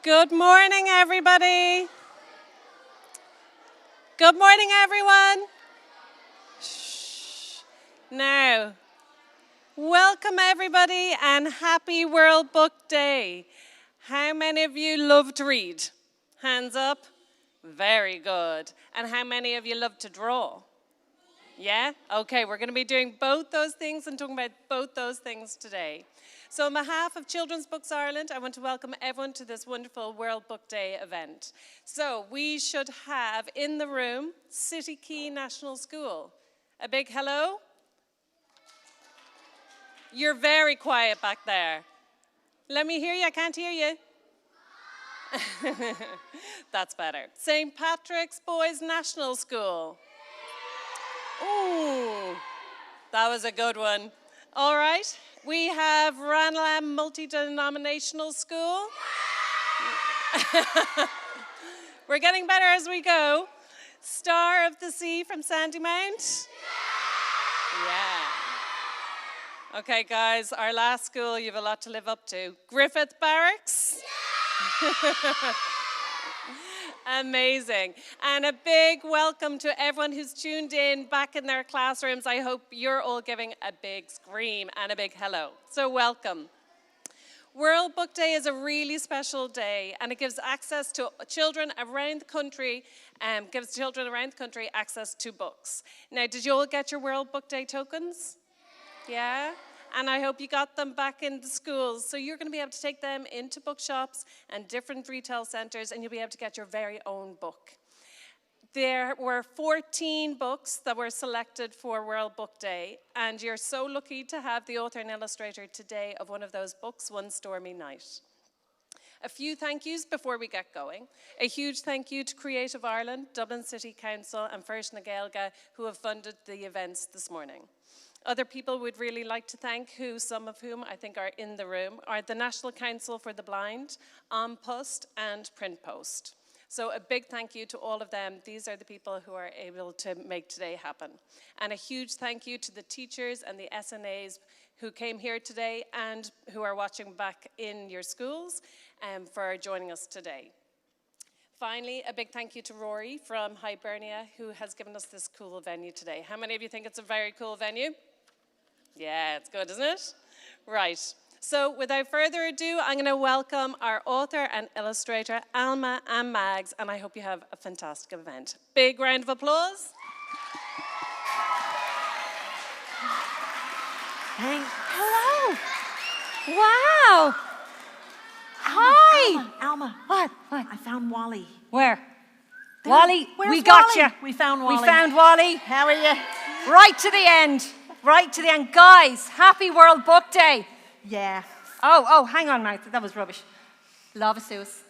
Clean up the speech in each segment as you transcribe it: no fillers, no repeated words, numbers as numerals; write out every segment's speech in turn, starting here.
Good morning, everybody. Good morning, everyone. Shh. Now, welcome, everybody, and happy World Book Day. How many of you love to read? Hands up. Very good. And how many of you love to draw? Yeah? Okay, we're going to be doing both those things and talking about both those things today. So on behalf of Children's Books Ireland, I want to welcome everyone to this wonderful World Book Day event. So we should have in the room City Key National School. A big hello. You're very quiet back there. Let me hear you, I can't hear you. That's better. St. Patrick's Boys National School. Ooh, that was a good one. All right, we have Ranelagh Multi-Denominational School. We're getting better as we go. Star of the Sea from Sandymount. Yeah. Okay, guys, our last school, you have a lot to live up to. Griffith Barracks. Amazing. And a big welcome to everyone who's tuned in back in their classrooms. I hope you're all giving a big scream and a big hello. So welcome. World Book Day is a really special day, and it gives access to children around the country, access to books. Now, did you all get your World Book Day tokens? Yeah? And I hope you got them back in the schools. So you're going to be able to take them into bookshops and different retail centres, and you'll be able to get your very own book. There were 14 books that were selected for World Book Day, and you're so lucky to have the author and illustrator today of one of those books, One Stormy Night. A few thank yous before we get going. A huge thank you to Creative Ireland, Dublin City Council, and Foras na Gaeilge, who have funded the events this morning. Other people we'd really like to thank, some of whom I think are in the room, are the National Council for the Blind, An Post, and Print Post. So a big thank you to all of them. These are the people who are able to make today happen. And a huge thank you to the teachers and the SNAs who came here today and who are watching back in your schools for joining us today. Finally, a big thank you to Rory from Hibernia, who has given us this cool venue today. How many of you think it's a very cool venue? Yeah, it's good, isn't it? Right. So without further ado, I'm going to welcome our author and illustrator, Alma and Mags, and I hope you have a fantastic event. Big round of applause. Hello. Wow. Hi. Alma. What? I found Wally. Where? Wally, Where's we got Wally? you. We found Wally. We found Wally. How are you? Right to the end. Right to the end. Guys, happy World Book Day. Yeah. Oh, hang on, Martha. That was rubbish. Lava Suze.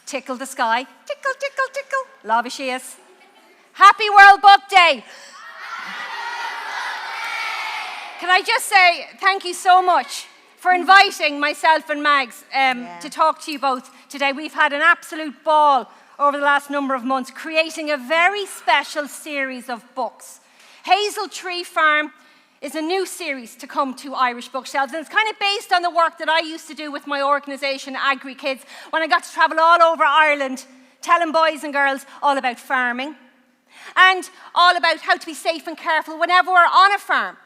Tickle the sky. Tickle, tickle, tickle. Lava she is. Happy World Book Day. Can I just say thank you so much for inviting myself and Mags to talk to you both today. We've had an absolute ball over the last number of months creating a very special series of books. Hazel Tree Farm is a new series to come to Irish bookshelves, and it's kind of based on the work that I used to do with my organisation, Agri Kids, when I got to travel all over Ireland telling boys and girls all about farming and all about how to be safe and careful whenever we're on a farm.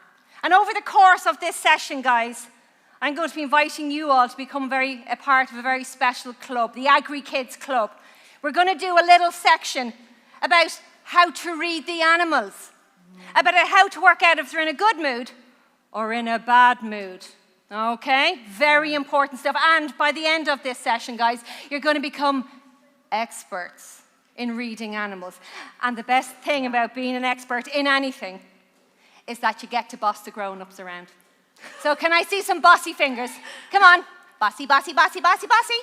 And over the course of this session, guys, I'm going to be inviting you all to become a part of a very special club, the Agri Kids Club. We're going to do a little section about how to read the animals, about how to work out if they're in a good mood or in a bad mood. Okay? Very important stuff. And by the end of this session, guys, you're going to become experts in reading animals. And the best thing about being an expert in anything is that you get to boss the grown-ups around. So can I see some bossy fingers? Come on. Bossy, bossy, bossy, bossy, bossy.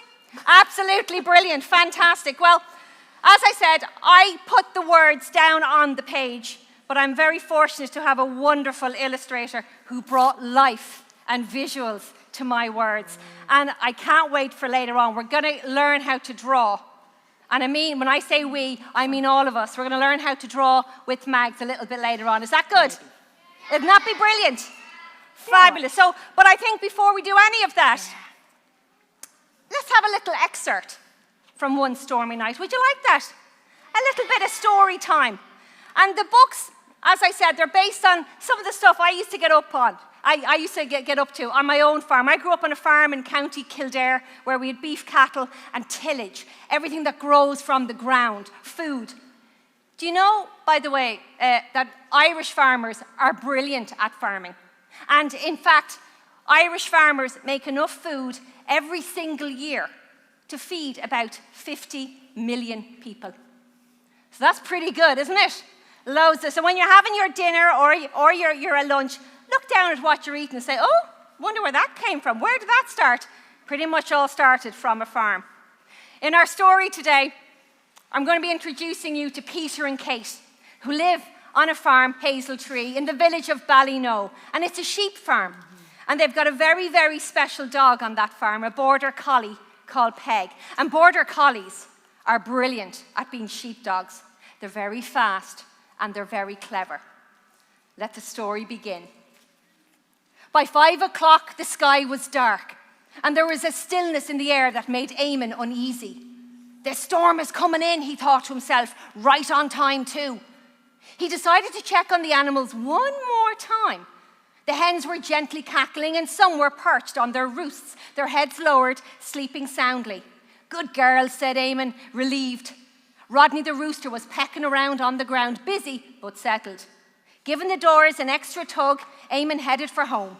Absolutely brilliant. Fantastic. Well, as I said, I put the words down on the page, but I'm very fortunate to have a wonderful illustrator who brought life and visuals to my words. And I can't wait for later on. We're going to learn how to draw. And I mean, when I say we, I mean all of us. We're going to learn how to draw with Mags a little bit later on. Is that good? Isn't that be brilliant? Fabulous. So, but I think before we do any of that, let's have a little excerpt from One Stormy Night. Would you like that? A little bit of story time. And the books, as I said, they're based on some of the stuff I used to get up on. I used to get up to on my own farm. I grew up on a farm in County Kildare where we had beef cattle and tillage, everything that grows from the ground, food. Do you know, by the way, that Irish farmers are brilliant at farming? And in fact, Irish farmers make enough food every single year to feed about 50 million people. So that's pretty good, isn't it? Loads of, so when you're having your dinner or your lunch, look down at what you're eating and say, oh, wonder where that came from. Where did that start? Pretty much all started from a farm. In our story today, I'm going to be introducing you to Peter and Kate, who live on a farm, Hazel Tree, in the village of Ballyknoe. And it's a sheep farm. And they've got a very, very special dog on that farm, a border collie called Peg. And border collies are brilliant at being sheepdogs. They're very fast and they're very clever. Let the story begin. By 5 o'clock, the sky was dark, and there was a stillness in the air that made Eamon uneasy. The storm is coming in, he thought to himself, right on time too. He decided to check on the animals one more time. The hens were gently cackling, and some were perched on their roosts, their heads lowered, sleeping soundly. Good girl, said Eamon, relieved. Rodney the rooster was pecking around on the ground, busy but settled. Given the doors an extra tug, Eamon headed for home.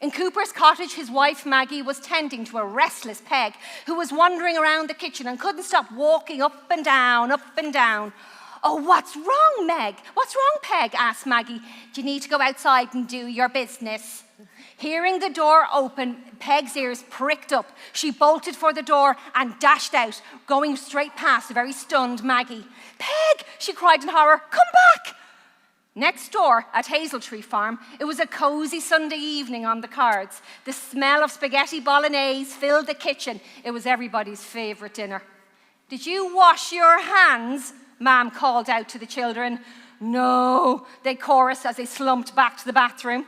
In Cooper's cottage, his wife Maggie was tending to a restless Peg who was wandering around the kitchen and couldn't stop walking up and down, up and down. Oh, what's wrong, Meg? What's wrong, Peg? Asked Maggie. Do you need to go outside and do your business? Hearing the door open, Peg's ears pricked up. She bolted for the door and dashed out, going straight past the very stunned Maggie. Peg, she cried in horror, come back! Next door at Hazel Tree Farm, it was a cosy Sunday evening on the cards. The smell of spaghetti bolognese filled the kitchen. It was everybody's favourite dinner. Did you wash your hands? Ma'am called out to the children. No, they chorused as they slumped back to the bathroom.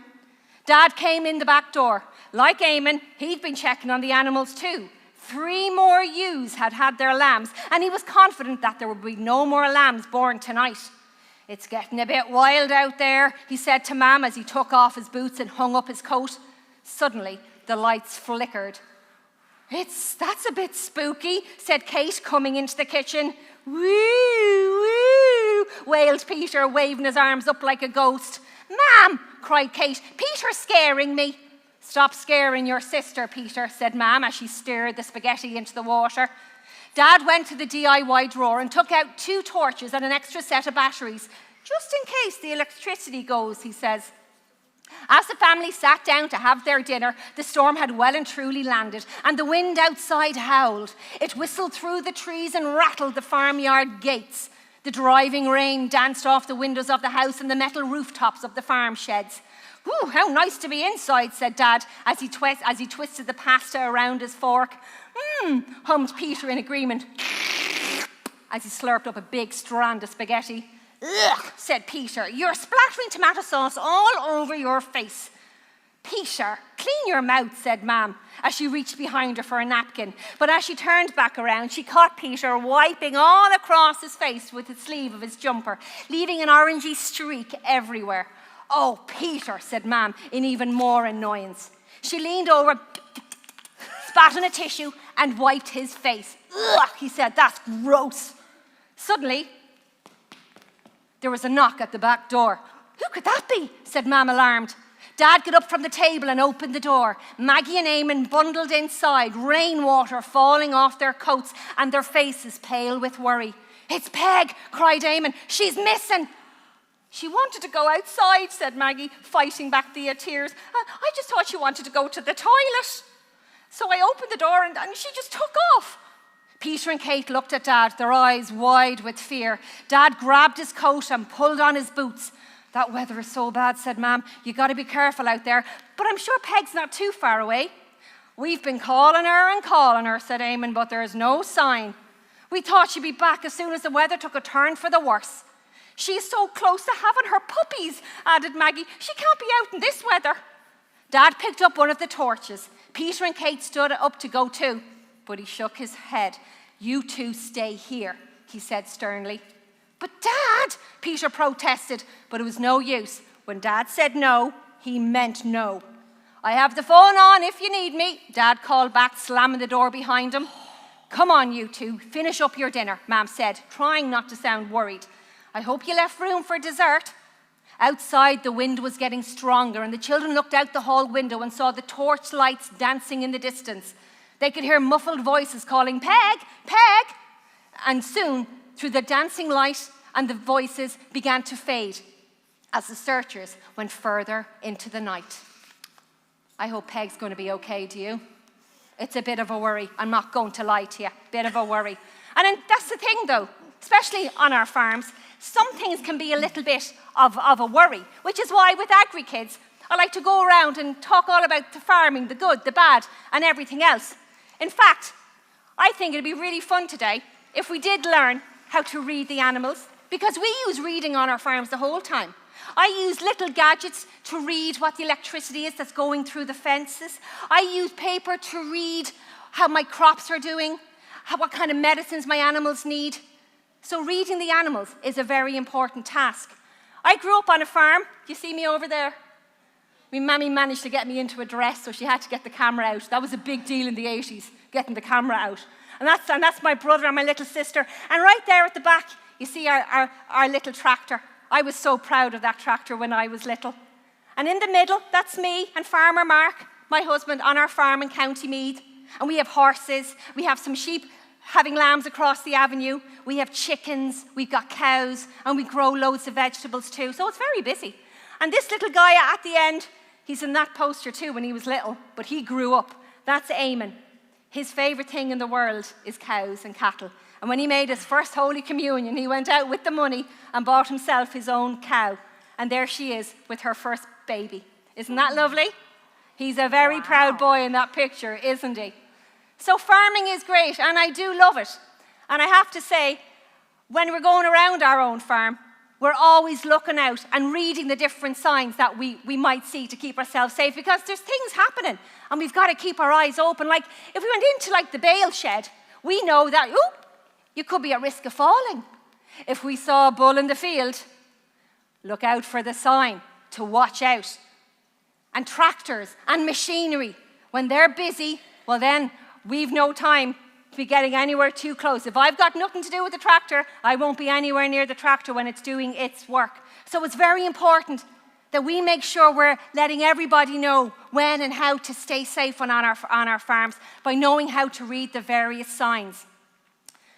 Dad came in the back door. Like Eamon, he'd been checking on the animals too. 3 more ewes had had their lambs, and he was confident that there would be no more lambs born tonight. It's getting a bit wild out there, he said to Mam as he took off his boots and hung up his coat. Suddenly, the lights flickered. That's a bit spooky, said Kate, coming into the kitchen. Woo, woo, wailed Peter, waving his arms up like a ghost. Mam, cried Kate, Peter's scaring me. Stop scaring your sister, Peter, said Mam as she stirred the spaghetti into the water. Dad went to the DIY drawer and took out 2 torches and an extra set of batteries, just in case the electricity goes, he says. As the family sat down to have their dinner, the storm had well and truly landed, and the wind outside howled. It whistled through the trees and rattled the farmyard gates. The driving rain danced off the windows of the house and the metal rooftops of the farm sheds. Ooh, how nice to be inside, said Dad, as he twisted the pasta around his fork. Hummed Peter in agreement, as he slurped up a big strand of spaghetti. Ugh, said Peter, you're splattering tomato sauce all over your face. Peter, clean your mouth, said Mam, as she reached behind her for a napkin. But as she turned back around, she caught Peter wiping all across his face with the sleeve of his jumper, leaving an orangey streak everywhere. Oh, Peter, said Mam, in even more annoyance. She leaned over, spat on a tissue, and wiped his face. Ugh, he said, that's gross. Suddenly, there was a knock at the back door. Who could that be? Said Mam, alarmed. Dad got up from the table and opened the door. Maggie and Eamon bundled inside, rainwater falling off their coats and their faces pale with worry. It's Peg, cried Eamon. She's missing. She wanted to go outside, said Maggie, fighting back the tears. I just thought she wanted to go to the toilet. So I opened the door and she just took off. Peter and Kate looked at Dad, their eyes wide with fear. Dad grabbed his coat and pulled on his boots. That weather is so bad, said Mam. You got to be careful out there. But I'm sure Peg's not too far away. We've been calling her, said Eamon, but there's no sign. We thought she'd be back as soon as the weather took a turn for the worse. She's so close to having her puppies, added Maggie. She can't be out in this weather. Dad picked up one of the torches. Peter and Kate stood up to go too. but he shook his head. "You two stay here," he said sternly. "But Dad," Peter protested, but it was no use. When Dad said no, he meant no. "I have the phone on if you need me," Dad called back, slamming the door behind him. "Come on, you two, finish up your dinner," Mam said, trying not to sound worried. "I hope you left room for dessert." Outside, the wind was getting stronger, and the children looked out the hall window and saw the torch lights dancing in the distance. They could hear muffled voices calling, "Peg, Peg!" And soon, through the dancing light and the voices began to fade as the searchers went further into the night. I hope Peg's going to be okay, do you? It's a bit of a worry. I'm not going to lie to you. Bit of a worry. And then that's the thing, though, especially on our farms, some things can be a little bit of a worry, which is why with Agri-Kids, I like to go around and talk all about the farming, the good, the bad, and everything else. In fact, I think it'd be really fun today if we did learn how to read the animals, because we use reading on our farms the whole time. I use little gadgets to read what the electricity is that's going through the fences. I use paper to read how my crops are doing, what kind of medicines my animals need. So reading the animals is a very important task. I grew up on a farm. Do you see me over there? My mammy managed to get me into a dress, so she had to get the camera out. That was a big deal in the 80s, getting the camera out. And that's my brother and my little sister. And right there at the back, you see our little tractor. I was so proud of that tractor when I was little. And in the middle, that's me and Farmer Mark, my husband, on our farm in County Meath. And we have horses, we have some sheep having lambs across the avenue, we have chickens, we've got cows, and we grow loads of vegetables too. So it's very busy. And this little guy at the end, he's in that poster too when he was little, but he grew up. That's Eamon. His favourite thing in the world is cows and cattle. And when he made his first Holy Communion, he went out with the money and bought himself his own cow. And there she is with her first baby. Isn't that lovely? He's a very proud boy in that picture, isn't he? So farming is great, and I do love it. And I have to say, when we're going around our own farm, we're always looking out and reading the different signs that we might see to keep ourselves safe, because there's things happening, and we've got to keep our eyes open. Like, if we went into, like, the bale shed, we know that, you could be at risk of falling. If we saw a bull in the field, look out for the sign to watch out. And tractors and machinery, when they're busy, well then, we've no time to be getting anywhere too close. If I've got nothing to do with the tractor, I won't be anywhere near the tractor when it's doing its work. So it's very important that we make sure we're letting everybody know when and how to stay safe on our farms by knowing how to read the various signs.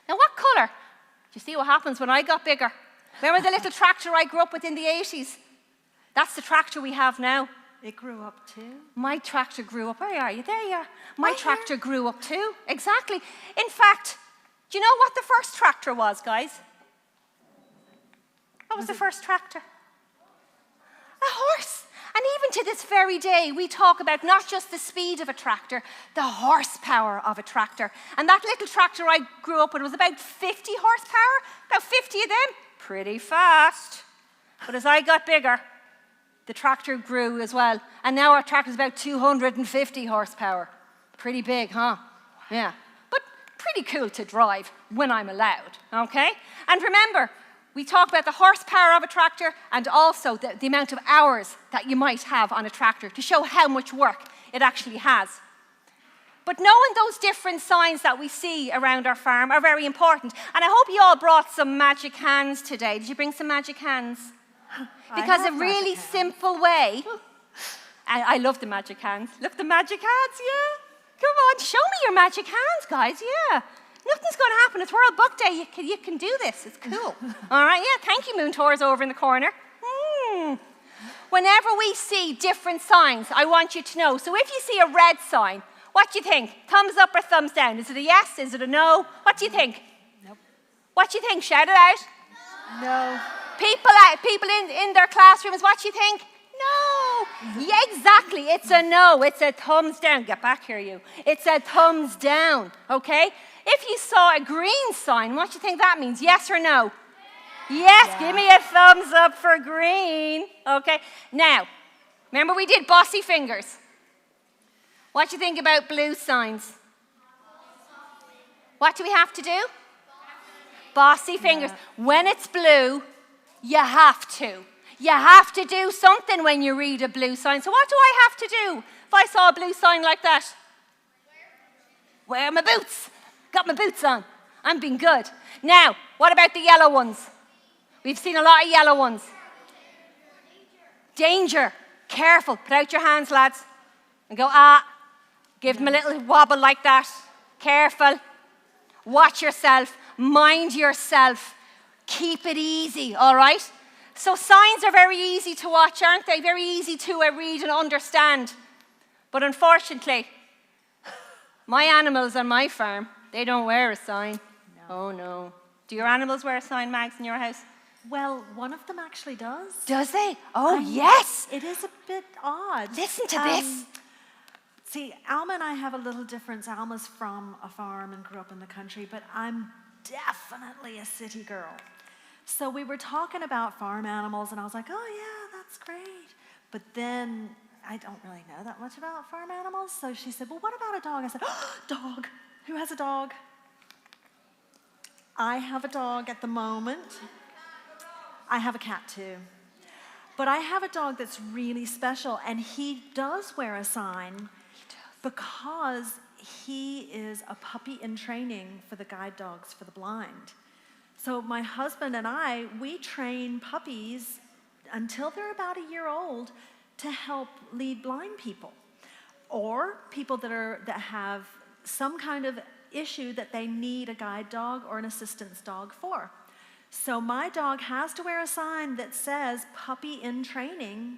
Now, what colour? Do you see what happens when I got bigger? Remember the little tractor I grew up with in the 80s? That's the tractor we have now. It grew up too. My tractor grew up. Where are you? There you are. My tractor grew up too. Exactly. In fact, do you know what the first tractor was, guys? What was the first tractor? A horse. And even to this very day, we talk about not just the speed of a tractor, the horsepower of a tractor. And that little tractor I grew up with was about 50 horsepower, about 50 of them. Pretty fast. But as I got bigger, the tractor grew as well. And now our tractor is about 250 horsepower. Pretty big, huh? Yeah. But pretty cool to drive when I'm allowed, okay? And remember, we talk about the horsepower of a tractor and also the amount of hours that you might have on a tractor to show how much work it actually has. But knowing those different signs that we see around our farm are very important. And I hope you all brought some magic hands today. Did you bring some magic hands? Because a really simple way, and I love the magic hands. Look, the magic hands, yeah. Come on, show me your magic hands, guys, yeah. Nothing's going to happen. It's World Book Day. You can do this. It's cool. All right, yeah, thank you, Moon Tours over in the corner. Whenever we see different signs, I want you to know. So if you see a red sign, what do you think? Thumbs up or thumbs down? Is it a yes? Is it a no? What do you think? Nope. What do you think? Shout it out. No. People in their classrooms, what do you think? No. Yeah, exactly. It's a no. It's a thumbs down. Get back here, you. It's a thumbs down, okay? If you saw a green sign, what do you think that means? Yes or no? Yes. Yeah. Give me a thumbs up for green. Okay. Now, remember we did bossy fingers. What do you think about blue signs? What do we have to do? Bossy fingers. When it's blue, you have to. You have to do something when you read a blue sign. So what do I have to do if I saw a blue sign like that? Wear my boots. Got my boots on. I'm being good. Now, what about the yellow ones? We've seen a lot of yellow ones. Danger. Careful. Put out your hands, lads. And go, Give them a little wobble like that. Careful. Watch yourself. Mind yourself. Keep it easy, all right? So signs are very easy to watch, aren't they? Very easy to read and understand. But unfortunately, my animals on my farm, they don't wear a sign. No. Oh, no. Do your animals wear a sign, Mags, in your house? Well, one of them actually does. Does they? Oh, yes. It is a bit odd. Listen to this. See, Alma and I have a little difference. Alma's from a farm and grew up in the country, but I'm definitely a city girl. So we were talking about farm animals, and I was like, oh, yeah, that's great. But then I don't really know that much about farm animals. So she said, well, what about a dog? I said, oh, dog. Who has a dog? I have a dog at the moment. I have a cat too. But I have a dog that's really special, and he does wear a sign because he is a puppy in training for the guide dogs for the blind. So my husband and I, we train puppies until they're about a year old to help lead blind people or people that have some kind of issue that they need a guide dog or an assistance dog for. So my dog has to wear a sign that says puppy in training,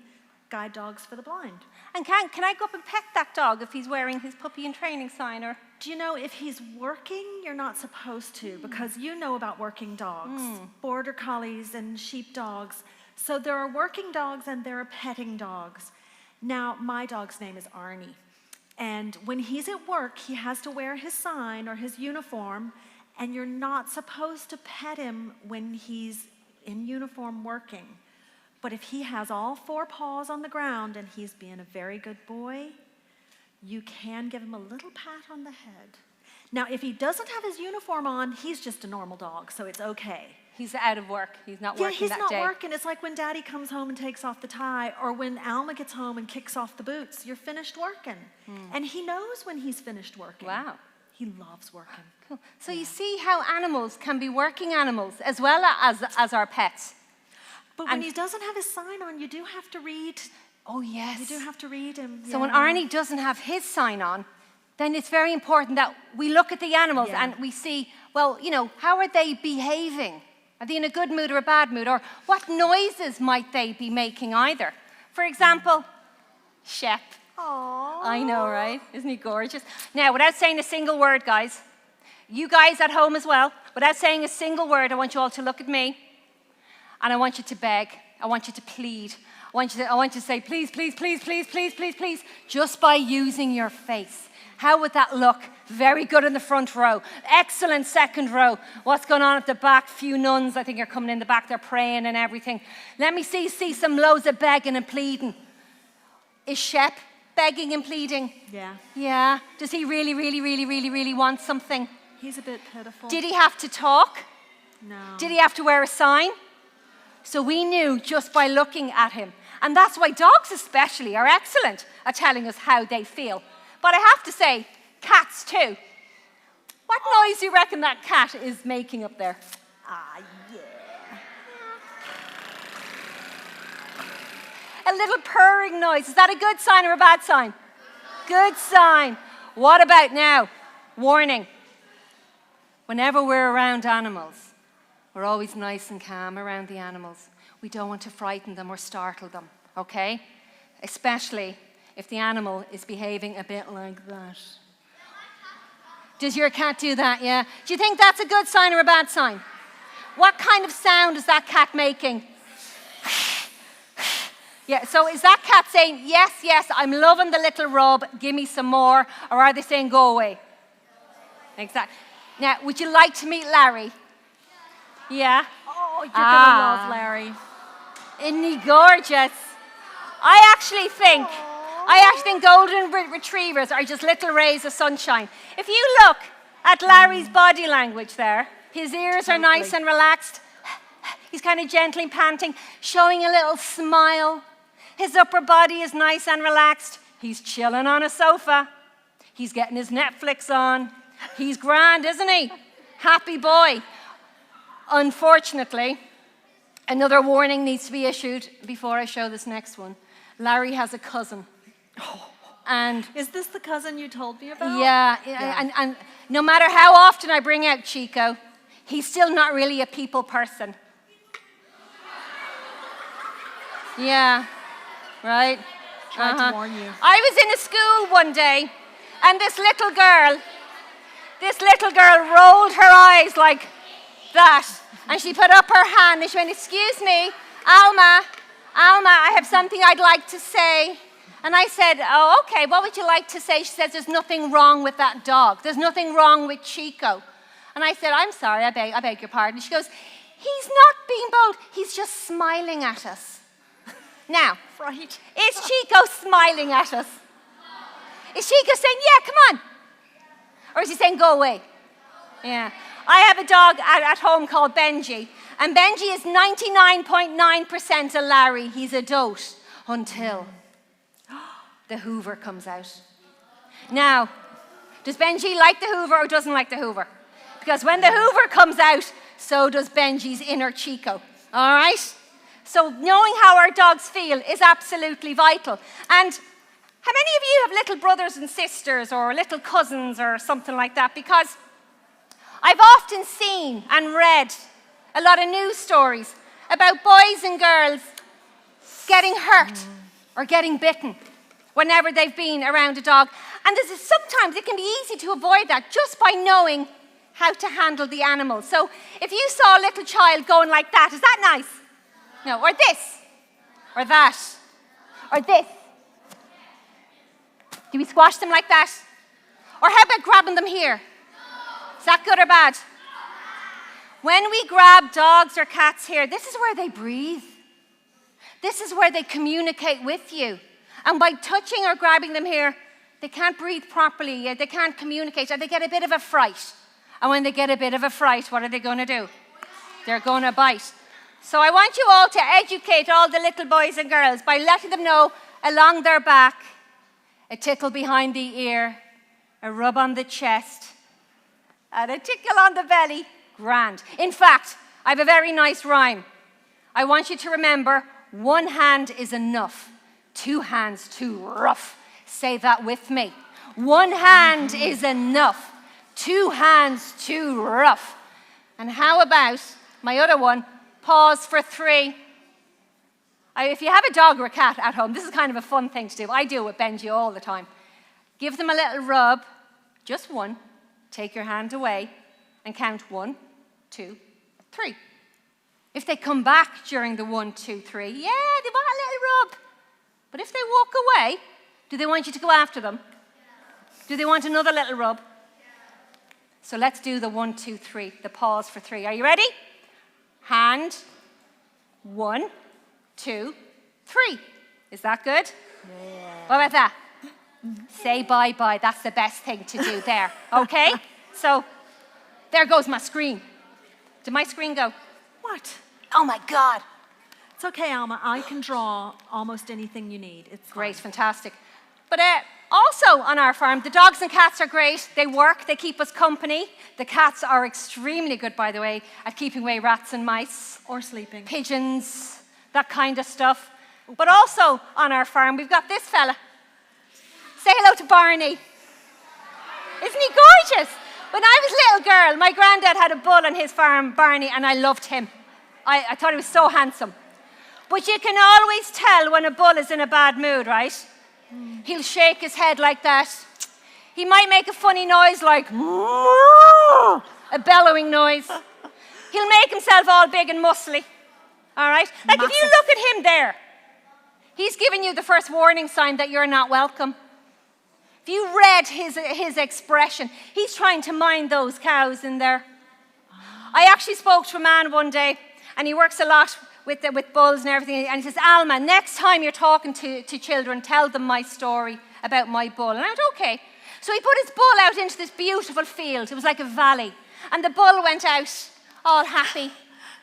guide dogs for the blind. And can I go up and pet that dog if he's wearing his puppy in training sign? Or do you know, if he's working, you're not supposed to, because you know about working dogs, border collies and sheep dogs. So there are working dogs and there are petting dogs. Now, my dog's name is Arnie. And when he's at work, he has to wear his sign or his uniform, and you're not supposed to pet him when he's in uniform working. But if he has all four paws on the ground and he's being a very good boy, you can give him a little pat on the head. Now, if he doesn't have his uniform on, he's just a normal dog, so it's okay. he's out of work. He's not working that day. Yeah, he's not working. It's like when Daddy comes home and takes off the tie, or when Alma gets home and kicks off the boots. You're finished working. And he knows when he's finished working. Wow. He loves working. Cool. So you see how animals can be working animals as well as our pets. But when he doesn't have his sign on, you do have to read. Oh, yes. You do have to read him. So when Arnie doesn't have his sign on, then it's very important that we look at the animals and we see, well, you know, how are they behaving? Are they in a good mood or a bad mood? Or what noises might they be making either? For example, Shep. Aww. I know, right? Isn't he gorgeous? Now, without saying a single word, guys, you guys at home as well, without saying a single word, I want you all to look at me and I want you to beg. I want you to plead. I want you to say, please, please, please, please, please, please, please, just by using your face. How would that look? Very good in the front row. Excellent second row. What's going on at the back? Few nuns, I think, are coming in the back. They're praying and everything. Let me see some loads of begging and pleading. Is Shep begging and pleading? Yeah. Yeah. Does he really, really, really, really, really want something? He's a bit pitiful. Did he have to talk? No. Did he have to wear a sign? So we knew just by looking at him. And that's why dogs especially are excellent at telling us how they feel. But I have to say, cats too. What noise do you reckon that cat is making up there? Ah, yeah. A little purring noise. Is that a good sign or a bad sign? Good sign. What about now? Warning. Whenever we're around animals, we're always nice and calm around the animals. We don't want to frighten them or startle them, okay? Especially if the animal is behaving a bit like that. Does your cat do that, yeah? Do you think that's a good sign or a bad sign? What kind of sound is that cat making? Yeah, so is that cat saying, yes, yes, I'm loving the little rub, give me some more, or are they saying, go away? Exactly. Now, would you like to meet Larry? Yeah? Oh, you're going to love Larry. Isn't he gorgeous? I actually think golden retrievers are just little rays of sunshine. If you look at Larry's body language there. His ears are nice and relaxed. He's kind of gently panting, showing a little smile. His upper body is nice and relaxed. He's chilling on a sofa. He's getting his Netflix on. He's grand, isn't he? Happy boy. Unfortunately, another warning needs to be issued before I show this next one. Larry has a cousin. And Is this the cousin you told me about? yeah. And no matter how often I bring out Chico, he's still not really a people person. Yeah, right? Tried to warn you. I was in a school one day, and this little girl rolled her eyes like that, and she put up her hand, and she went, "Excuse me, Alma, I have something I'd like to say." And I said, "Oh, okay, what would you like to say?" She says, "There's nothing wrong with that dog. There's nothing wrong with Chico." And I said, "I'm sorry, I beg your pardon." She goes, "He's not being bold, he's just smiling at us." Now, Right. is Chico smiling at us? Is Chico saying, "Yeah, come on"? Or is he saying, "Go away"? Yeah. I have a dog at home called Benji, and Benji is 99.9% a Larry. He's a dote until the Hoover comes out. Now, does Benji like the Hoover or doesn't like the Hoover? Because when the Hoover comes out, so does Benji's inner Chico. All right? So knowing how our dogs feel is absolutely vital. And how many of you have little brothers and sisters or little cousins or something like that? Because I've often seen and read a lot of news stories about boys and girls getting hurt or getting bitten whenever they've been around a dog. And sometimes it can be easy to avoid that just by knowing how to handle the animal. So if you saw a little child going like that, is that nice? No, or this, or that, or this. Do we squash them like that? Or how about grabbing them here? Is that good or bad? When we grab dogs or cats here, this is where they breathe. This is where they communicate with you. And by touching or grabbing them here, they can't breathe properly, they can't communicate, and they get a bit of a fright. And when they get a bit of a fright, what are they going to do? They're going to bite. So I want you all to educate all the little boys and girls by letting them know along their back, a tickle behind the ear, a rub on the chest, and a tickle on the belly. Grand. In fact, I have a very nice rhyme. I want you to remember, one hand is enough, two hands too rough. Say that with me. One hand is enough, two hands too rough. And how about my other one? Pause for three. If you have a dog or a cat at home, this is kind of a fun thing to do. I do it with Benji all the time. Give them a little rub, just one. Take your hand away and count 1, 2, 3. If they come back during the 1, 2, 3, yeah, they want a little rub. But if they walk away, do they want you to go after them? Do they want another little rub? So let's do the 1, 2, 3, the pause for 3. Are you ready? Hand, 1, 2, 3. Is that good? Yeah. What about that? Say bye-bye. That's the best thing to do there. Okay? So there goes my screen. Did my screen go? What? Oh, my God. It's okay, Alma. I can draw almost anything you need. It's Great, fine. fantastic. But also on our farm, the dogs and cats are great. They work, they keep us company. The cats are extremely good, by the way, at keeping away rats and mice. Or sleeping. Pigeons, that kind of stuff. But also on our farm, we've got this fella. Say hello to Barney. Isn't he gorgeous? When I was a little girl, my granddad had a bull on his farm, Barney, and I loved him. I thought he was so handsome. But you can always tell when a bull is in a bad mood, right? He'll shake his head like that. He might make a funny noise like a bellowing noise. He'll make himself all big and muscly. All right? Like if you look at him there, he's giving you the first warning sign that you're not welcome. If you read his expression, he's trying to mind those cows in there. I actually spoke to a man one day, and he works a lot with bulls and everything, and he says, Alma, next time you're talking to children, tell them my story about my bull. And I went, okay. So he put his bull out into this beautiful field. It was like a valley. And the bull went out all happy.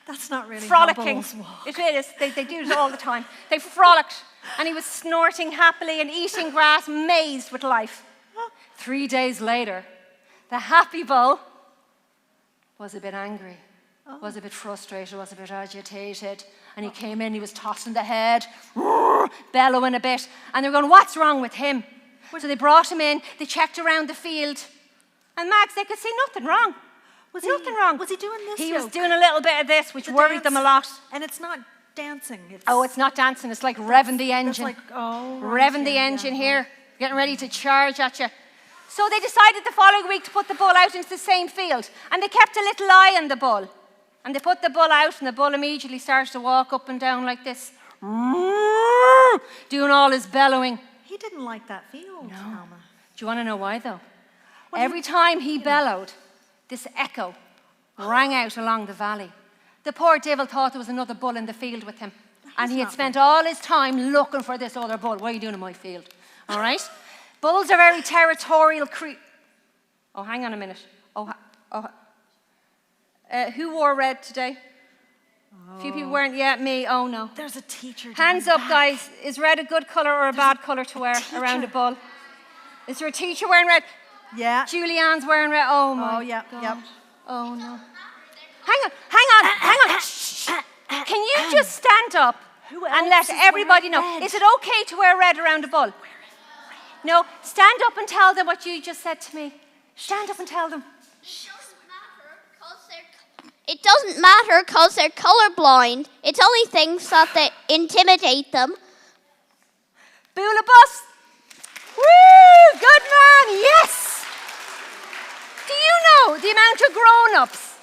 That's not really frolicking. how bulls walk. It is. They do it all the time. They frolicked. And he was snorting happily and eating grass, mazed with life. 3 days later, the happy bull was a bit angry, was a bit frustrated, was a bit agitated. And he came in, he was tossing the head, bellowing a bit. And they were going, what's wrong with him? So they brought him in, they checked around the field. And Max, they could see nothing wrong. Nothing wrong. Was he doing this? He was doing a little bit of this, which worried them a lot. And it's not dancing. It's not dancing. It's like revving the engine. It's like, revving the engine here, getting ready to charge at you. So they decided the following week to put the bull out into the same field. And they kept a little eye on the bull. And they put the bull out, and the bull immediately started to walk up and down like this, doing all his bellowing. He didn't like that field, Alma. Do you want to know why, though? Every time he bellowed, this echo rang out along the valley. The poor devil thought there was another bull in the field with him. And he had spent all his time looking for this other bull. What are you doing in my field? All right? Bulls are very territorial creatures. Oh, hang on a minute. Who wore red today? A few people weren't yet. Me. Oh, no. There's a teacher. Hands up, guys. Is red a good colour or a bad colour to wear around a bull? Is there a teacher wearing red? Yeah. Julianne's wearing red. Oh, my yeah, God. yep. Oh, no. Hang on. Shh. Can you just stand up and let everybody know? Red? Is it okay to wear red around a bull? No, stand up and tell them what you just said to me. Stand up and tell them. It doesn't matter because they're colourblind. It's only things that they intimidate them. Bula bus. Woo! Good man, yes! Do you know the amount of grown-ups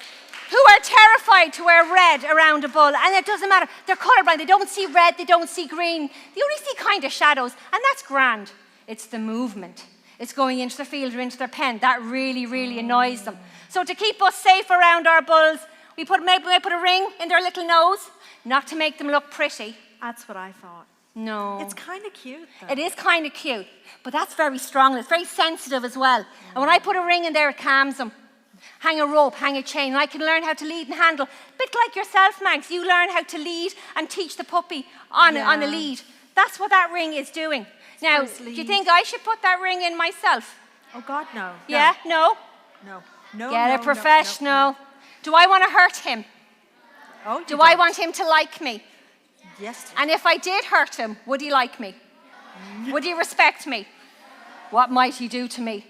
who are terrified to wear red around a bull? And it doesn't matter. They're colourblind. They don't see red. They don't see green. They only see kind of shadows. And that's grand. It's the movement. It's going into their field or into their pen. That really, really annoys them. So to keep us safe around our bulls, maybe we put a ring in their little nose, not to make them look pretty. That's what I thought. No. It's kind of cute, though. It is kind of cute, but that's very strong. It's very sensitive as well. And when I put a ring in there, it calms them. Hang a rope, hang a chain, and I can learn how to lead and handle. A bit like yourself, Max. You learn how to lead and teach the puppy on a lead. That's what that ring is doing. Now, do you think I should put that ring in myself? Oh, God, no. Yeah? No? No. Get a professional. No. Do I want to hurt him? Oh, Do I want him to like me? Yes. And if I did hurt him, would he like me? Would he respect me? What might he do to me?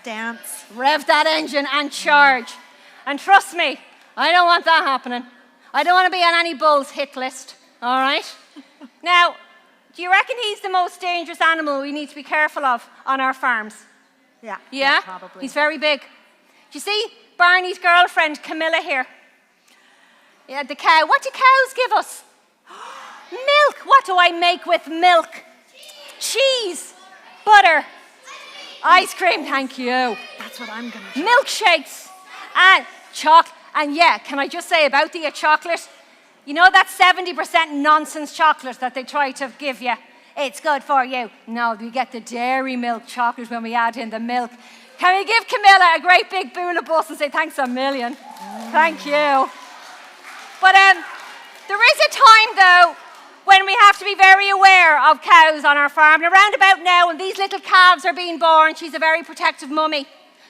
Dance. Rev that engine and charge. And trust me, I don't want that happening. I don't want to be on any bull's hit list, all right? Now, do you reckon he's the most dangerous animal we need to be careful of on our farms? Yeah, probably. He's very big. Do you see Barney's girlfriend, Camilla, here? Yeah, the cow. What do cows give us? Milk. What do I make with milk? Cheese. Butter. Ice cream, thank you. That's what I'm going to do. Milkshakes. And chocolate. And yeah, can I just say about the chocolate? You know that 70% nonsense chocolate that they try to give you? It's good for you. No, we get the dairy milk chocolate when we add in the milk. Can we give Camilla a great big bula bus and say thanks a million? Thank you. But there is a time, though, when we have to be very aware of cows on our farm. And around about now, when these little calves are being born, she's a very protective mummy.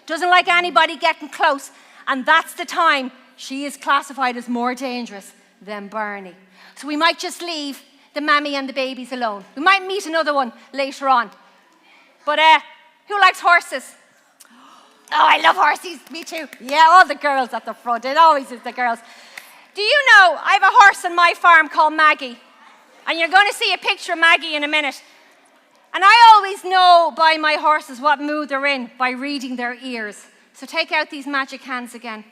Doesn't like anybody getting close. And that's the time she is classified as more dangerous than Barney. So we might just leave the mammy and the babies alone. We might meet another one later on. But who likes horses? Oh, I love horses. Me too. Yeah, all the girls at the front. It always is the girls. Do you know, I have a horse on my farm called Maggie. And you're going to see a picture of Maggie in a minute. And I always know by my horses what mood they're in by reading their ears. So take out these magic hands again.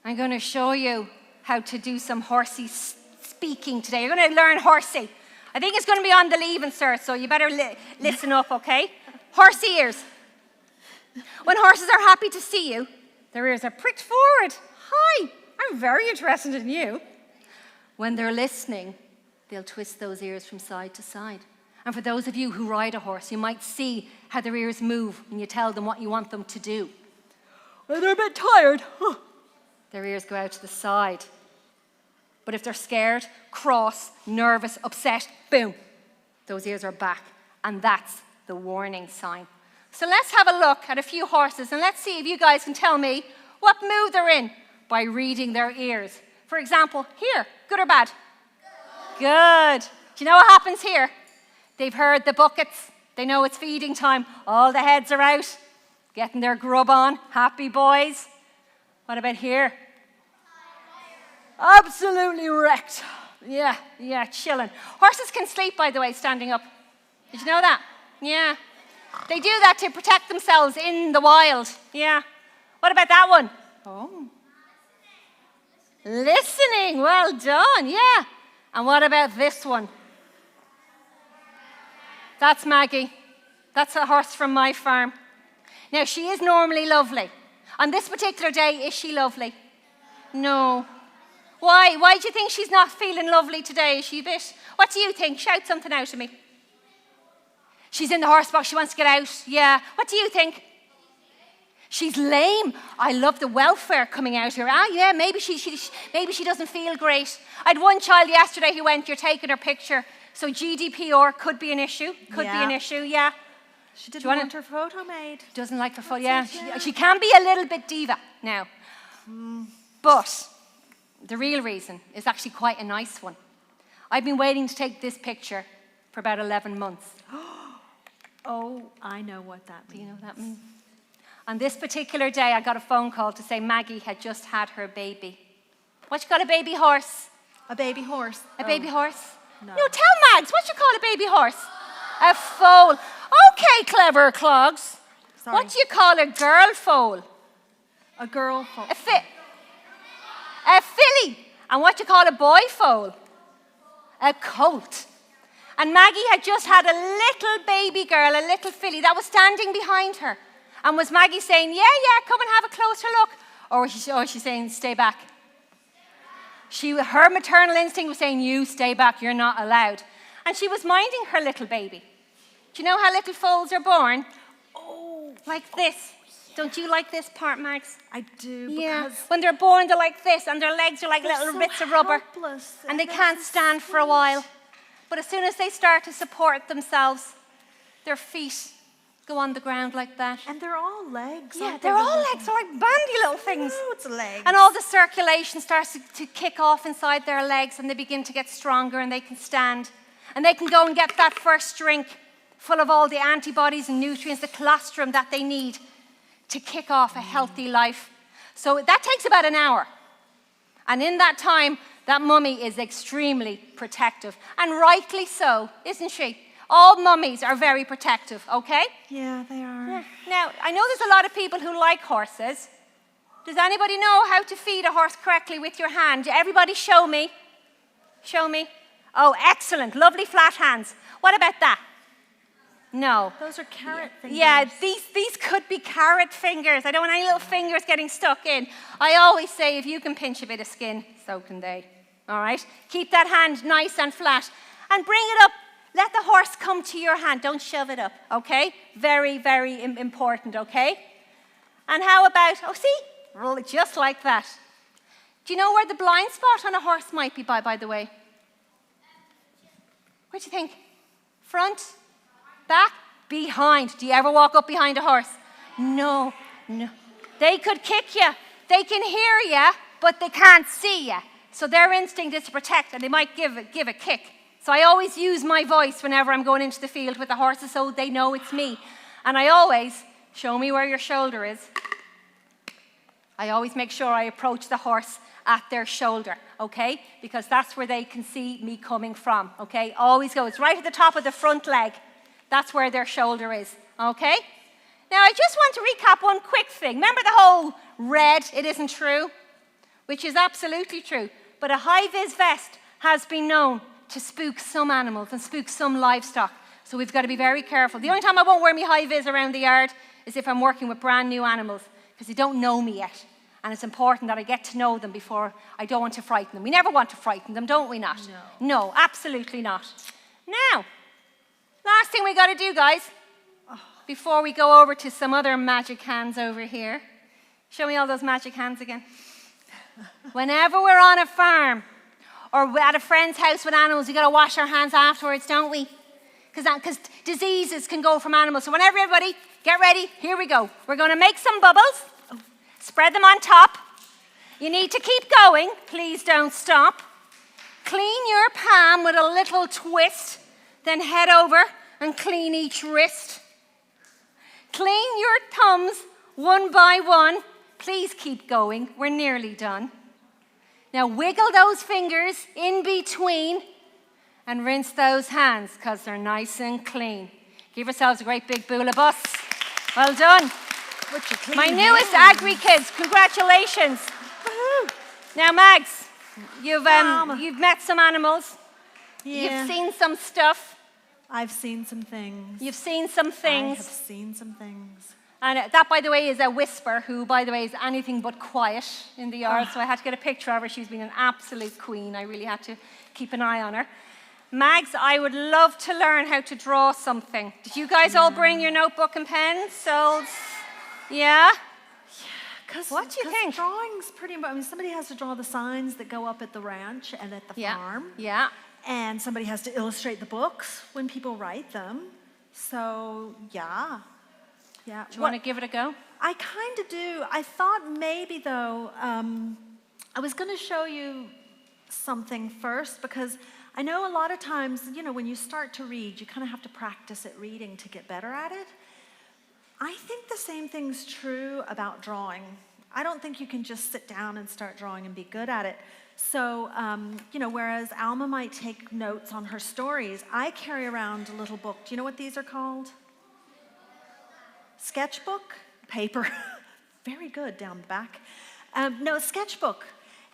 I'm going to show you how to do some horsey speaking today. You're going to learn horsey. I think it's going to be on the leaving cert, so you better listen up, okay? Horse ears. When horses are happy to see you, their ears are pricked forward. Hi, I'm very interested in you. When they're listening, they'll twist those ears from side to side. And for those of you who ride a horse, you might see how their ears move when you tell them what you want them to do. Well, they're a bit tired. Their ears go out to the side. But if they're scared, cross, nervous, upset, boom, those ears are back. And that's the warning sign. So let's have a look at a few horses and let's see if you guys can tell me what mood they're in by reading their ears. For example, here, good or bad? Good. Do you know what happens here? They've heard the buckets. They know it's feeding time. All the heads are out, getting their grub on. Happy boys. What about here? Absolutely wrecked. Yeah, chilling. Horses can sleep, by the way, standing up. Did you know that? Yeah. They do that to protect themselves in the wild. Yeah. What about that one? Oh. Listening. Well done. Yeah. And what about this one? That's Maggie. That's a horse from my farm. Now, she is normally lovely. On this particular day, is she lovely? No. Why? Why do you think she's not feeling lovely today? Is she a bit? What do you think? Shout something out at me. She's in the horse box. She wants to get out. Yeah. What do you think? She's lame. I love the welfare coming out here. Yeah, maybe she doesn't feel great. I had one child yesterday who went, you're taking her picture. So GDPR could be an issue. Could be an issue, yeah. She didn't want her photo made. Doesn't like her photo, yeah. She can be a little bit diva now. But the real reason is actually quite a nice one. I've been waiting to take this picture for about 11 months. Oh, I know what that means. Do you know what that means? On this particular day, I got a phone call to say Maggie had just had her baby. What you call a baby horse? A baby horse. A baby horse? No, tell Mags, what you call a baby horse? A foal. Okay, clever clogs. Sorry. What do you call a girl foal? A girl foal. A filly. And what do you call a boy foal? A colt. And Maggie had just had a little baby girl, a little filly, that was standing behind her. And was Maggie saying, yeah, come and have a closer look? Or was she saying, stay back? Her maternal instinct was saying, you stay back, you're not allowed. And she was minding her little baby. Do you know how little foals are born? Oh. Like this. Don't you like this part, Mags? I do, Yeah. because When they're born, they're like this, and their legs are like little so bits of rubber. helpless, And they they're can't so stand for a while. But as soon as they start to support themselves, their feet go on the ground like that. And they're all legs. Yeah, aren't they? they're all legs. They're like bandy little things. Loads of legs. And all the circulation starts to kick off inside their legs, and they begin to get stronger, and they can stand. And they can go and get that first drink full of all the antibodies and nutrients, the colostrum that they need to kick off a healthy life. So that takes about an hour. And in that time, that mummy is extremely protective. And rightly so, isn't she? All mummies are very protective, okay? Yeah, they are. Yeah. Now, I know there's a lot of people who like horses. Does anybody know how to feed a horse correctly with your hand? Everybody show me. Show me. Oh, excellent. Lovely flat hands. What about that? No. Those are carrot fingers. Yeah, these could be carrot fingers. I don't want any little fingers getting stuck in. I always say if you can pinch a bit of skin, so can they. All right? Keep that hand nice and flat. And bring it up. Let the horse come to your hand. Don't shove it up, okay? Very, very important, okay? And how about, roll it just like that. Do you know where the blind spot on a horse might be, by the way? Where do you think? Front? Back? Behind. Do you ever walk up behind a horse? No. They could kick you. They can hear you, but they can't see you. So their instinct is to protect, and they might give a kick. So I always use my voice whenever I'm going into the field with the horses so they know it's me. And I always, show me where your shoulder is. I always make sure I approach the horse at their shoulder, okay? Because that's where they can see me coming from, okay? Always go. It's right at the top of the front leg. That's where their shoulder is, okay? Now, I just want to recap one quick thing. Remember the whole red, it isn't true? Which is absolutely true. But a high-vis vest has been known to spook some animals and spook some livestock. So we've got to be very careful. The only time I won't wear my high-vis around the yard is if I'm working with brand new animals, because they don't know me yet. And it's important that I get to know them before I don't want to frighten them. We never want to frighten them, don't we not? No, absolutely not. Now, last thing we got to do, guys. before we go over to some other magic hands over here. Show me all those magic hands again. Whenever we're on a farm or at a friend's house with animals, we got to wash our hands afterwards, don't we? Because diseases can go from animals. So whenever everybody, get ready, here we go. We're going to make some bubbles, spread them on top. You need to keep going, please don't stop. Clean your palm with a little twist, then head over and clean each wrist. Clean your thumbs one by one. Please keep going, we're nearly done. Now wiggle those fingers in between and rinse those hands because they're nice and clean. Give yourselves a great big boola bus. Well done. My newest agri kids, congratulations. Woohoo. Now Mags, you've met some animals. Yeah. You've seen some stuff. I've seen some things. You've seen some things. I have seen some things. And that, by the way, is a Whisper, who, by the way, is anything but quiet in the yard. So I had to get a picture of her. She's been an absolute queen. I really had to keep an eye on her. Mags, I would love to learn how to draw something. Did you guys all bring your notebook and pens? Yeah? What do you think? Drawing's pretty much, I mean, somebody has to draw the signs that go up at the ranch and at the farm. Yeah. And somebody has to illustrate the books when people write them. So, yeah. Yeah. Do you want to give it a go? I kind of do. I thought maybe, though, I was going to show you something first because I know a lot of times, you know, when you start to read, you kind of have to practice at reading to get better at it. I think the same thing's true about drawing. I don't think you can just sit down and start drawing and be good at it. So, you know, whereas Alma might take notes on her stories, I carry around a little book. Do you know what these are called? Sketchbook? Paper. Very good down the back. No, sketchbook.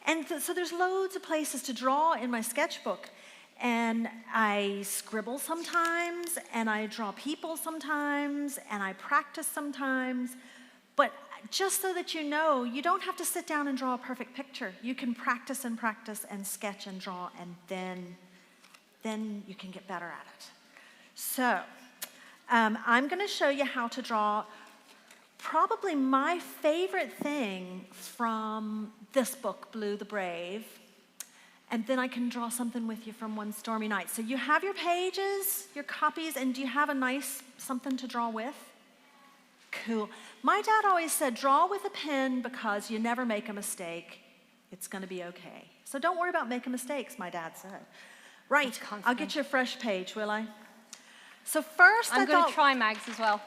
And so there's loads of places to draw in my sketchbook. And I scribble sometimes, and I draw people sometimes, and I practice sometimes. But just so that you know, you don't have to sit down and draw a perfect picture. You can practice and sketch and draw, and then you can get better at it. So I'm going to show you how to draw probably my favorite thing from this book, Blue the Brave. And then I can draw something with you from One Stormy Night. So you have your pages, your copies, and do you have a nice something to draw with? Cool. My dad always said, draw with a pen because you never make a mistake. It's going to be okay. So don't worry about making mistakes, my dad said. Right, I'll get you a fresh page, will I? So first I'm going to try, Mags, as well.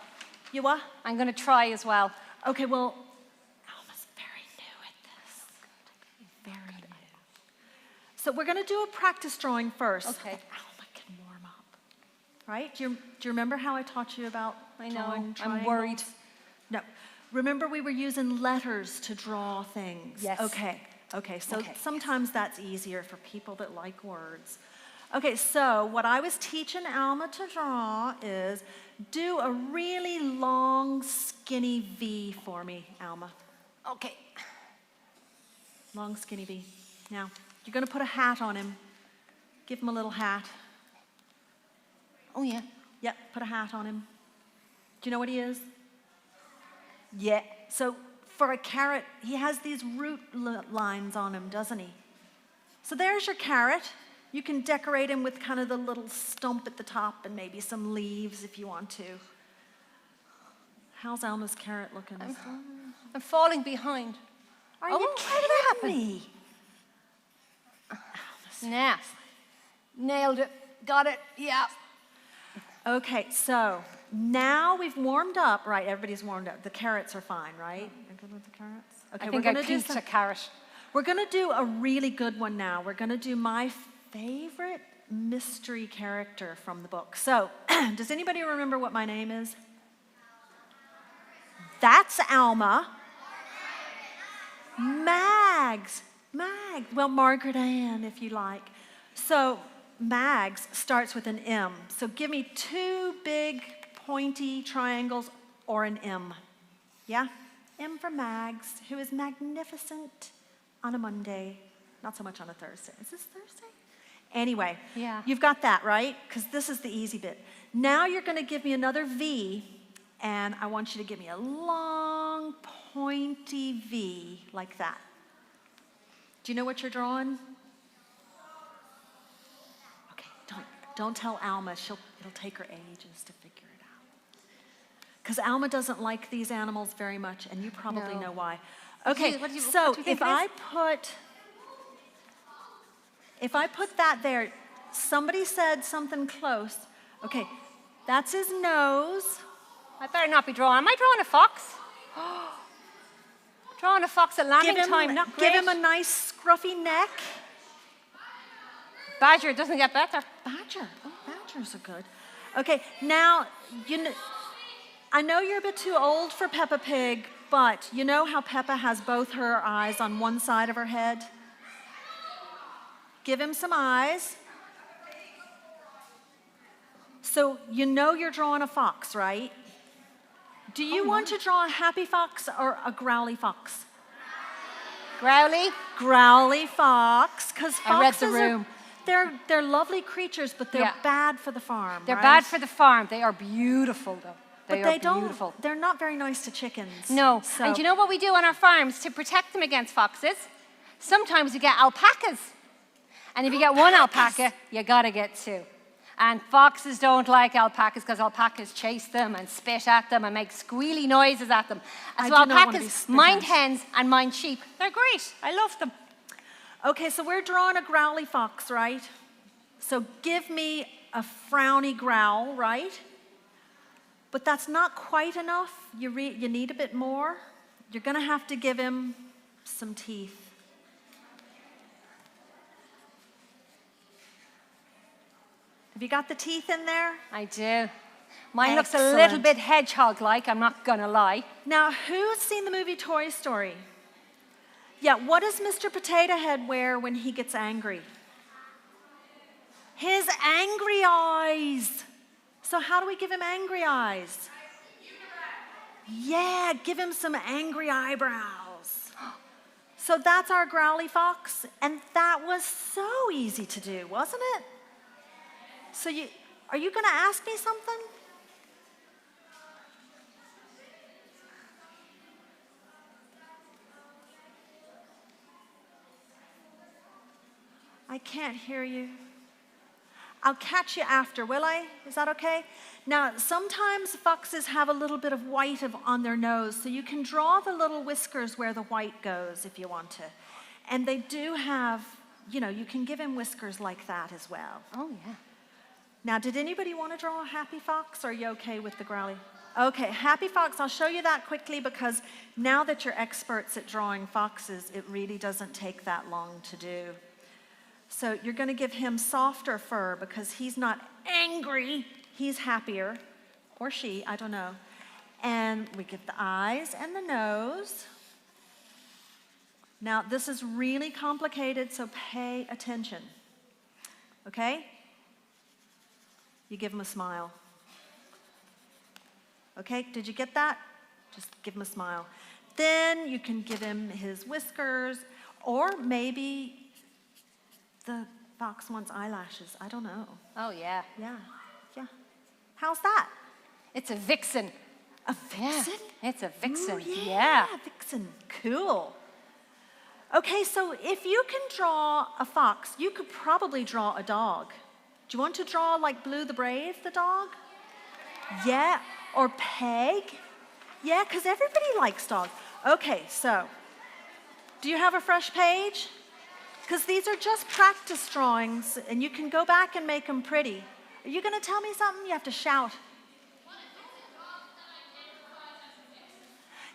You what? I'm going to try as well. Okay, well, Alma's very new at this. Very new. So we're going to do a practice drawing first. Okay. Alma can warm up. Right? Do you remember how I taught you about drawing triangles? I'm worried. No. Remember we were using letters to draw things? Yes. Okay, so sometimes that's easier for people that like words. Okay, so what I was teaching Alma to draw is do a really long, skinny V for me, Alma. Okay. Long, skinny V. Now, you're going to put a hat on him. Give him a little hat. Oh, yeah. Yep, put a hat on him. Do you know what he is? Yeah. So for a carrot, he has these root lines on him, doesn't he? So there's your carrot. You can decorate him with kind of the little stump at the top and maybe some leaves if you want to. How's Alma's carrot looking? I'm falling behind. Are you kidding me? Nah. Nailed it. Got it. Yeah. Okay, so now we've warmed up. Right, everybody's warmed up. The carrots are fine, right? You're good with the carrots? Okay, I think I peaked a carrot. We're going to do a really good one now. We're going to do my favorite mystery character from the book. So, does anybody remember what my name is? That's Alma. Mags. Well, Margaret Anne, if you like. So, Mags starts with an M. So give me two big pointy triangles or an M. Yeah? M for Mags, who is magnificent on a Monday. Not so much on a Thursday. Is this Thursday? Anyway, yeah. You've got that, right? Because this is the easy bit. Now you're going to give me another V, And I want you to give me a long, pointy V like that. Do you know what you're drawing? Okay, don't tell Alma. It'll take her ages to figure it out. Because Alma doesn't like these animals very much, and you probably know why. Okay, so if I put that there, somebody said something close. Okay, that's his nose. I better not be drawing. Am I drawing a fox? Drawing a fox at lambing time, not great. Give him a nice scruffy neck. Badger doesn't get better. Badger. Oh, badgers are good. Okay, now, I know you're a bit too old for Peppa Pig, but you know how Peppa has both her eyes on one side of her head? Give him some eyes. So you know you're drawing a fox, right? Do you want to draw a happy fox or a growly fox? Growly? Growly fox, because I read the foxes room. They're lovely creatures, but they're bad for the farm. They're right? bad for the farm. They are beautiful, though. But they don't. They're not very nice to chickens. No. So. And do you know what we do on our farms to protect them against foxes? Sometimes we get alpacas. And if you get one alpaca, you got to get two. And foxes don't like alpacas because alpacas chase them and spit at them and make squealy noises at them. And so alpacas mind hens and mind sheep. They're great. I love them. Okay, so we're drawing a growly fox, right? So give me a frowny growl, right? But that's not quite enough. You need a bit more. You're going to have to give him some teeth. Have you got the teeth in there? I do. Mine looks a little bit hedgehog-like, I'm not going to lie. Now, who's seen the movie Toy Story? Yeah, what does Mr. Potato Head wear when he gets angry? His angry eyes. So how do we give him angry eyes? Yeah, give him some angry eyebrows. So that's our growly fox, and that was so easy to do, wasn't it? So are you going to ask me something? I can't hear you. I'll catch you after, will I? Is that okay? Now, sometimes foxes have a little bit of white on their nose, so you can draw the little whiskers where the white goes if you want to. And they do have, you can give him whiskers like that as well. Oh, yeah. Now, did anybody want to draw a happy fox, or are you okay with the growly? Okay, happy fox, I'll show you that quickly because now that you're experts at drawing foxes, it really doesn't take that long to do. So you're going to give him softer fur because he's not angry, he's happier, or she, I don't know. And we get the eyes and the nose. Now, this is really complicated, so pay attention, okay? You give him a smile. Okay, did you get that? Just give him a smile. Then you can give him his whiskers, or maybe the fox wants eyelashes. I don't know. Oh, yeah. Yeah. How's that? It's a vixen. A vixen? Yeah, it's a vixen. Ooh, yeah, vixen. Cool. Okay, so if you can draw a fox, you could probably draw a dog. Do you want to draw like Blue the Brave, the dog? Yeah, or Peg? Yeah, because everybody likes dogs. Okay, so do you have a fresh page? Because these are just practice drawings, and you can go back and make them pretty. Are you going to tell me something? You have to shout.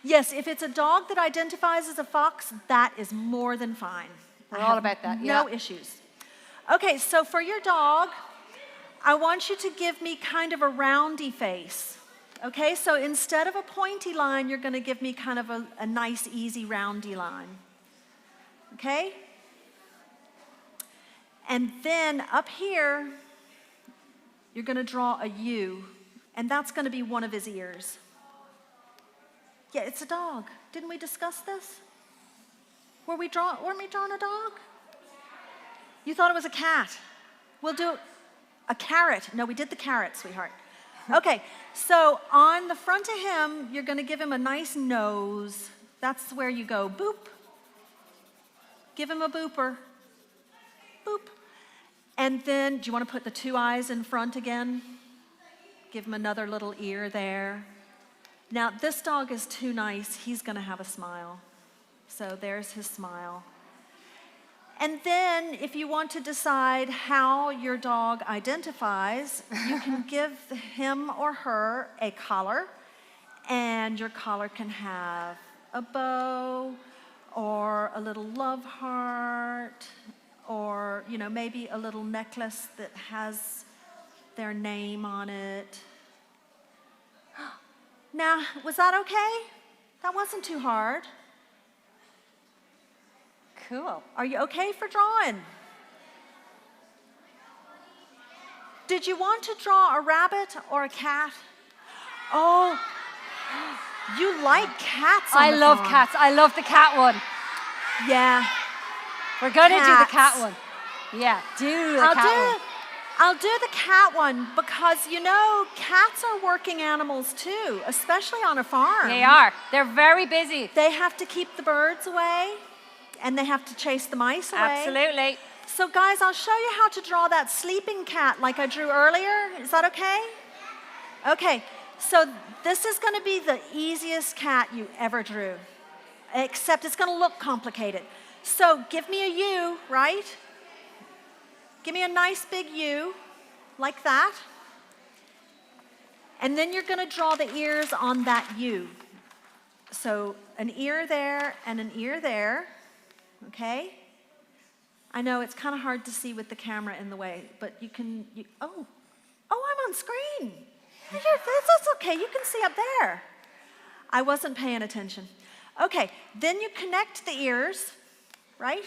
Yes, if it's a dog that identifies as a fox, that is more than fine. We're all about that, no issues. Okay, so for your dog, I want you to give me kind of a roundy face. Okay, so instead of a pointy line, you're going to give me kind of a nice, easy, roundy line. Okay? And then up here, you're going to draw a U, and that's going to be one of his ears. Yeah, it's a dog. Didn't we discuss this? Weren't we drawing a dog? You thought it was a cat. We'll do a carrot. No, we did the carrot, sweetheart. Okay, so on the front of him, you're going to give him a nice nose. That's where you go, boop. Give him a booper. Boop. And then, do you want to put the 2 eyes in front again? Give him another little ear there. Now, this dog is too nice. He's going to have a smile. So there's his smile. And then, if you want to decide how your dog identifies, you can give him or her a collar, and your collar can have a bow, or a little love heart, or, you know, maybe a little necklace that has their name on it. Now, was that okay? That wasn't too hard. Cool. Are you okay for drawing? Did you want to draw a rabbit or a cat? Oh, you like cats on I the love farm. cats. I love the cat one. Yeah. We're going to do the cat Cats. one. Yeah, do the cat one. I'll do the cat one because, you know, cats are working animals too, especially on a farm. They are. They're very busy. They have to keep the birds away, and they have to chase the mice away. Absolutely. So guys, I'll show you how to draw that sleeping cat like I drew earlier. Is that okay? Okay, so this is going to be the easiest cat you ever drew, except it's going to look complicated. So give me a U, right? Give me a nice big U, like that. And then you're going to draw the ears on that U. So an ear there and an ear there, okay? I know it's kind of hard to see with the camera in the way, but you can, oh, I'm on screen. That's okay, you can see up there. I wasn't paying attention. Okay, then you connect the ears, right?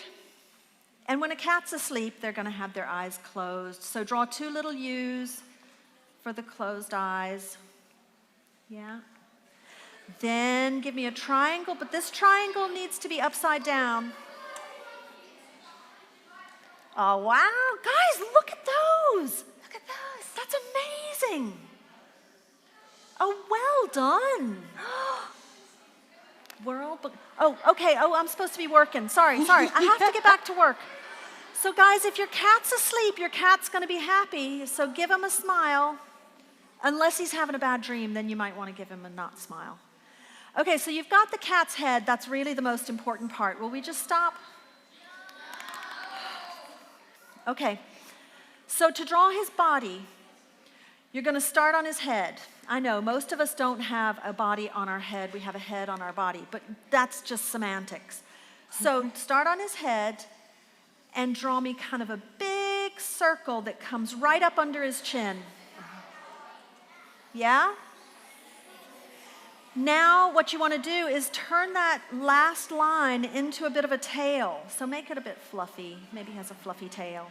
And when a cat's asleep, they're going to have their eyes closed. So draw 2 little U's for the closed eyes. Yeah. Then give me a triangle, but this triangle needs to be upside down. Oh, wow. Guys, look at those. Look at those. That's amazing. Oh, well done. World book. Oh, okay. Oh, I'm supposed to be working. Sorry. I have to get back to work. So, guys, if your cat's asleep, your cat's going to be happy. So give him a smile. Unless he's having a bad dream, then you might want to give him a not smile. Okay, so you've got the cat's head. That's really the most important part. Will we just stop? Okay. So to draw his body, you're going to start on his head. I know, most of us don't have a body on our head. We have a head on our body, but that's just semantics. So start on his head and draw me kind of a big circle that comes right up under his chin. Yeah? Now what you want to do is turn that last line into a bit of a tail. So make it a bit fluffy. Maybe he has a fluffy tail.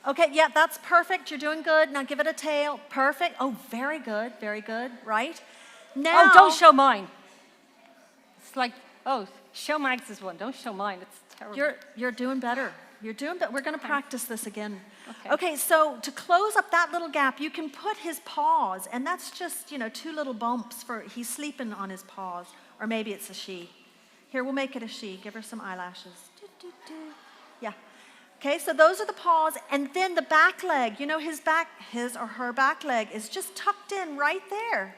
Okay, yeah, that's perfect. You're doing good. Now give it a tail. Perfect. Oh, very good, right? Now, Oh, don't show mine. It's like, oh, show Mags's one. Don't show mine. It's terrible. You're doing better. You're doing better. We're going to practice this again. Okay. Okay, so to close up that little gap, you can put his paws, and that's just, 2 little bumps for, he's sleeping on his paws, or maybe it's a she. Here, we'll make it a she. Give her some eyelashes. Yeah. Okay, so those are the paws, and then the back leg, his or her back leg is just tucked in right there.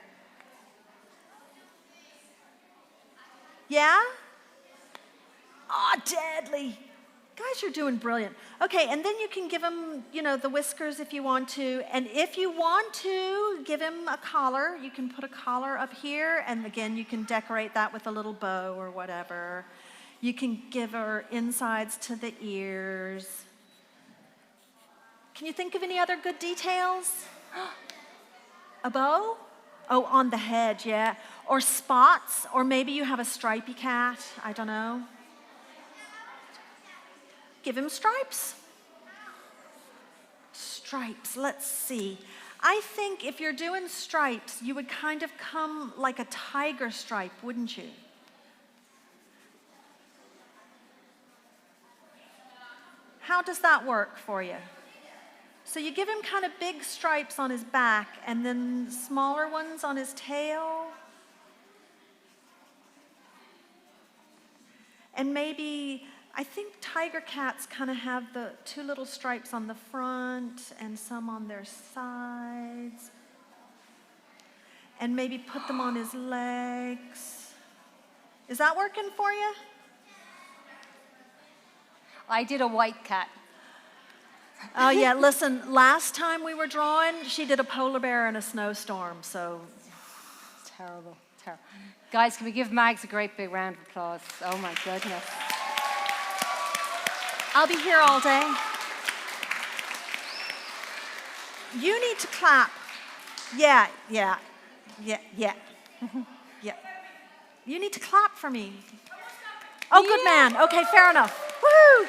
Yeah? Oh, deadly. Guys, you're doing brilliant. Okay, and then you can give him, the whiskers if you want to, and if you want to, give him a collar. You can put a collar up here, and again, you can decorate that with a little bow or whatever. You can give her insides to the ears. Can you think of any other good details? A bow? Oh, on the head, yeah. Or spots, or maybe you have a stripy cat. I don't know. Give him stripes. Stripes, let's see. I think if you're doing stripes, you would kind of come like a tiger stripe, wouldn't you? How how does that work for you? So you give him kind of big stripes on his back and then smaller ones on his tail. And maybe, I think tiger cats kind of have the 2 little stripes on the front and some on their sides. And maybe put them on his legs. Is that working for you? I did a white cat. Oh yeah, listen, last time we were drawing, she did a polar bear in a snowstorm, so. Terrible, terrible. Guys, can we give Mags a great big round of applause? Oh my goodness. I'll be here all day. You need to clap. Yeah. Yeah. You need to clap for me. Oh, good man. Okay, fair enough. Woo!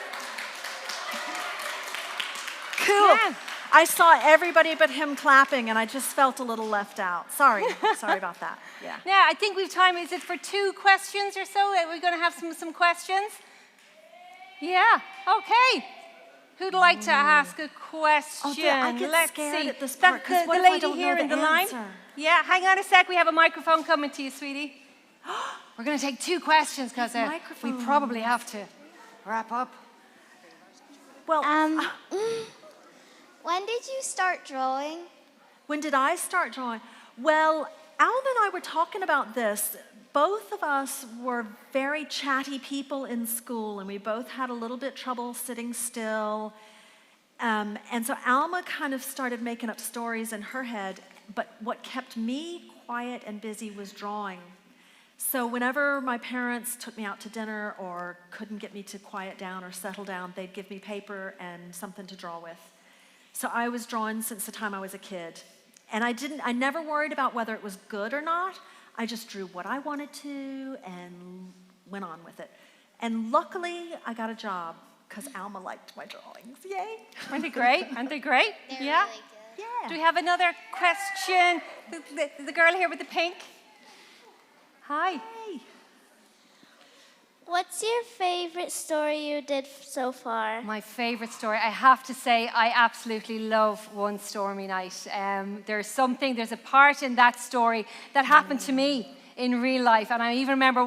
Cool. Yeah. I saw everybody but him clapping, and I just felt a little left out. Sorry about that. Yeah. Yeah, I think we've time. Is it for 2 questions or so? Are we going to have some questions? Yeah. Okay. Who'd like to ask a question? I get Let's scared see. at this part, 'cause what the if I lady don't know here in the the line. answer? Yeah. Hang on a sec. We have a microphone coming to you, sweetie. We're going to take 2 questions because we Microphone. probably have to wrap up. Well, When did you start drawing? when did I start drawing? Well, Alma and I were talking about this. Both of us were very chatty people in school, and we both had a little bit trouble sitting still. And so Alma kind of started making up stories in her head, but what kept me quiet and busy was drawing. So whenever my parents took me out to dinner or couldn't get me to quiet down or settle down, they'd give me paper and something to draw with. So I was drawing since the time I was a kid. And I never worried about whether it was good or not. I just drew what I wanted to and went on with it. And luckily, I got a job because Alma liked my drawings. Yay. Aren't they great? Aren't they great? They're Yeah. really good. Yeah. Do we have another question? The girl here with the pink. Hi. Hey. What's your favorite story you did so far? My favorite story, I have to say, I absolutely love One Stormy Night. There's a part in that story that happened to me in real life. And I even remember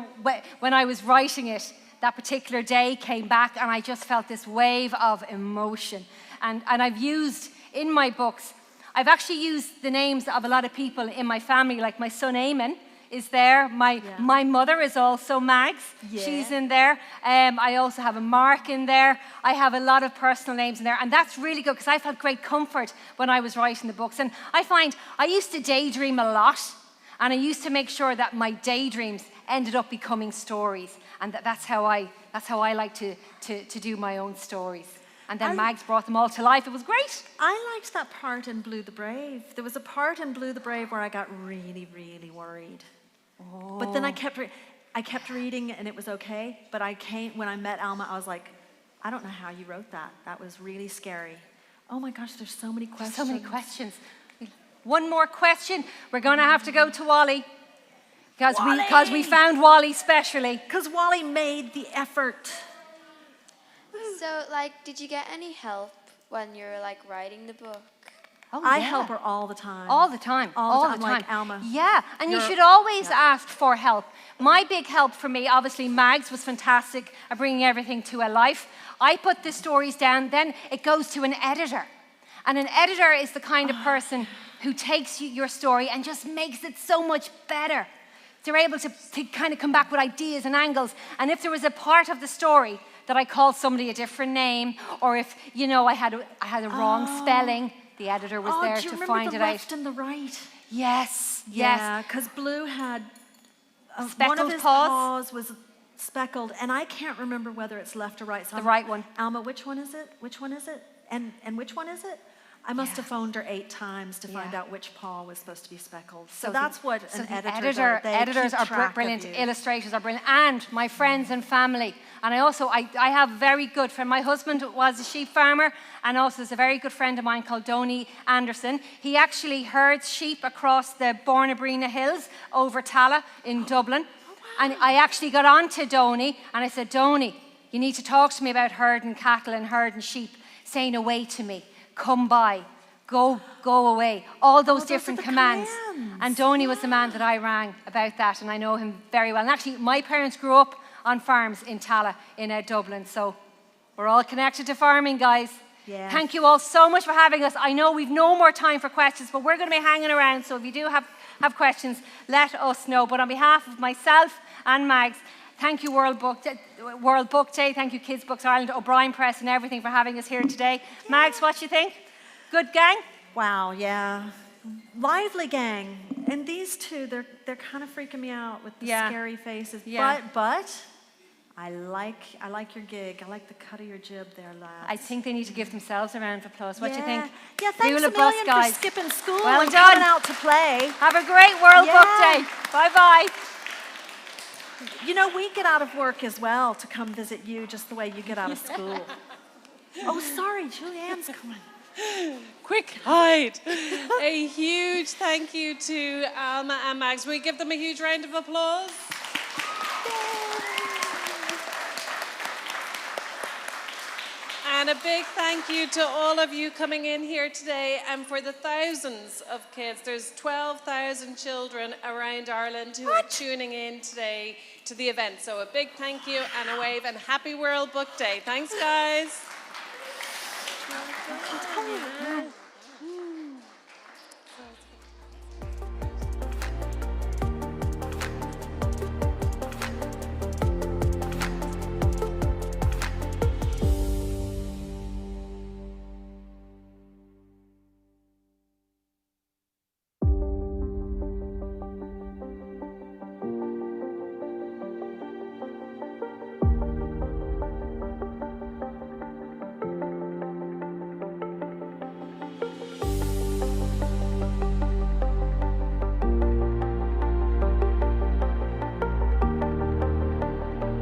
when I was writing it, that particular day came back and I just felt this wave of emotion. And I've used in my books, I've actually used the names of a lot of people in my family, like my son Eamon is there. My mother is also Mags. Yeah. She's in there. I also have a Mark in there. I have a lot of personal names in there. And that's really good because I felt great comfort when I was writing the books. And I find I used to daydream a lot. And I used to make sure that my daydreams ended up becoming stories. And that's how I like to do my own stories. And then Mags brought them all to life. It was great. I liked that part in Blue the Brave. There was a part in Blue the Brave where I got really, really worried. Oh. But then I kept reading and it was okay. But when I met Alma, I was like, I don't know how you wrote that. That was really scary. Oh my gosh, there's so many questions. So many questions. One more question. We're going to have to go to Wally. Because we found Wally specially. Because Wally made the effort. So, did you get any help when you were, writing the book? Oh, I yeah. help her all the time. All the time. All the time. Like, Alma. Yeah, and you should always ask for help. My big help for me, obviously, Mags was fantastic at bringing everything to a life. I put the stories down, then it goes to an editor. And an editor is the kind of person who takes your story and just makes it so much better. They're able to kind of come back with ideas and angles. And if there was a part of the story that I called somebody a different name, or if, I had a wrong spelling, the editor was there to find it out. Do you remember the left and the right? Yes. Yeah, because Blue had Speckled one of his paws was speckled, and I can't remember whether it's left or right. So The right one. Alma, which one is it? Which one is it? And which one is it? I must have phoned her 8 times to find out which paw was supposed to be speckled. So that's what an editor does. Editors are brilliant. Illustrators are brilliant. And my friends and family. And I have a very good friend. My husband was a sheep farmer, and also there's a very good friend of mine called Donny Anderson. He actually herds sheep across the Bornabrina Hills over Tala in Dublin. And I actually got on to Donny, and I said, Donny, You need to talk to me about herding cattle and herding sheep, saying away to me, come by, go away. All those different commands. And Donny was the man that I rang about that, and I know him very well. And actually, my parents grew up on farms in Tala, in Dublin, so we're all connected to farming, guys. Yeah. Thank you all so much for having us. I know we've no more time for questions, but we're going to be hanging around, so if you do have questions, let us know. But on behalf of myself and Mags, thank you World Book Day, thank you Kids Books Ireland, O'Brien Press and everything for having us here today. Mags, what do you think? Good gang? Wow, yeah. Lively gang. And these two, they're kind of freaking me out with the scary faces. Yeah. But I like your gig. I like the cut of your jib there, lads. I think they need to give themselves a round of applause. What do you think? Yeah, thanks a million for skipping school and coming out to play. Have a great World Book Day. Bye-bye. You know, we get out of work as well to come visit you just the way you get out of school. Oh, sorry, Julianne's coming. Quick, hide. A huge thank you to Alma and Mags. Will we give them a huge round of applause? And a big thank you to all of you coming in here today, and for the thousands of kids. There's 12,000 children around Ireland who are tuning in today to the event. So a big thank you and a wave, and happy World Book Day. Thanks, guys.